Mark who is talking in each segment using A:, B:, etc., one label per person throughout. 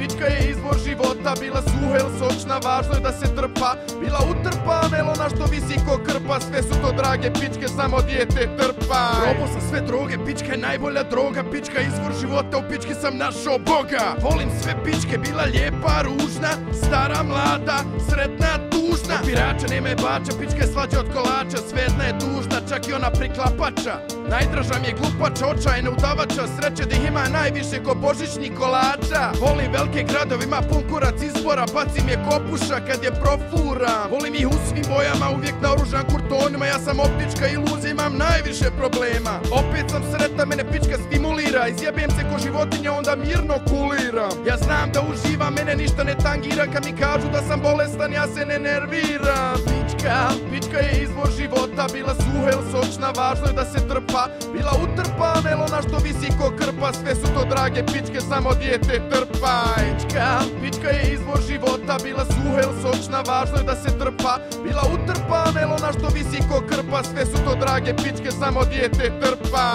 A: pička je izvor života. Bila suha il sočna, važno je da se trpa. Bila utrpana il ona što visi ko krpa. Sve su to drage pičke, samo dijete trpa. Probao sam sve droge, pička je najbolja droga. Pička je izvor života, u pički sam našao Boga. Volim sve pičke, bila lijepa, ružna, stara, mlada, sretna, tužna. Opirača, nema je bača, pička je slađa od kolača. Svejedna je dužna, čak i ona priklapača. Najdraža mi je glupača, očajna udavača. Sreće da ih ima najviše ko božićnih kolača. Volim velike gradove, ima pun kurac izbora. Bacim je kopuša kad je profuram. Volim ih u svim bojama, uvijek naoružan kurtonima. Ja sam optička iluzija, imam najviše problema. Opet sam sretna, mene pička stimulira. Izjebem se ko životinja, onda mirno kuliram. Ja znam da uživam, mene ništa ne tangira. Kad mi kažu da sam bolestan, ja se ne nerviram. Pička je izvor života. Bila suha il sočna, važno je da se trpa. Bila utrpana il ona što visi ko krpa. Sve su to drage pičke, samo dijete trpa. Pička je izvor života. Bila suha il sočna, važno je da se trpa. Bila utrpana il ona što visi ko krpa. Sve su to drage pičke, samo dijete trpa.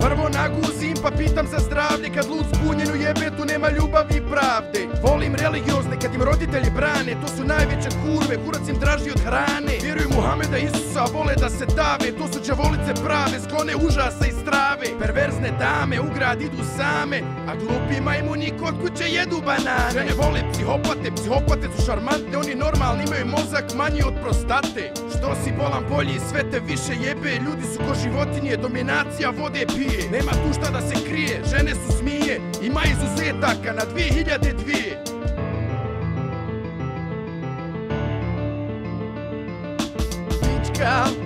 A: Prvo naguzim pa pitam za zdravlje. Kad lud zbunjenu jebe, tu nema ljubavi i pravde. Volim religiozne kad im roditelji brane. To su najveće kurve, kurac im draži od hrane. Vjeruju Muhameda, Isusa, vole da se dave. To su đavolice prave, sklone užasa i strave. Perverzne dame u grad idu same, a glupi majmuni kod kuće jedu banane. Žene vole psihopate, psihopate su šarmantne. Oni normalni imaju mozak manji od prostate. Što si bolan bolji, sve te više jebe. Ljudi su ko životinje, dominacija vode pije. Nema tu šta da se krije, žene su smije. Ima izuzetaka na 2002.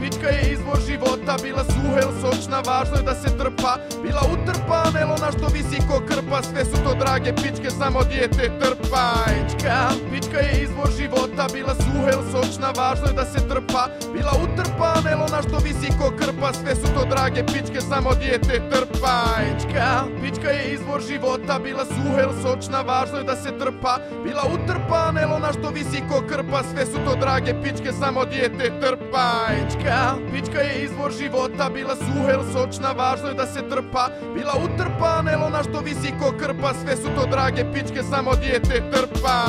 A: Pička je izvor života. Bila suha il sočna, važno je da se trpa. Bila utrpana il ona što visi ko krpa. Sve su to drage pičke, samo dijete trpa. Pička je izvor života. Bila suha il sočna, važno je da se trpa. Bila utrpana il ona što visi ko krpa. Sve su to drage pičke, samo dijete trpa. Pička je izvor života. Bila suha il sočna, važno je da se trpa. Bila utrpana il ona što visi ko krpa. Sve su to drage pičke, samo dijete trpa. Pička je izvor života. Bila suha il sočna, važno je da se trpa. Bila utrpana il ona što visi ko krpa. Sve su to drage pičke, samo dijete trpa.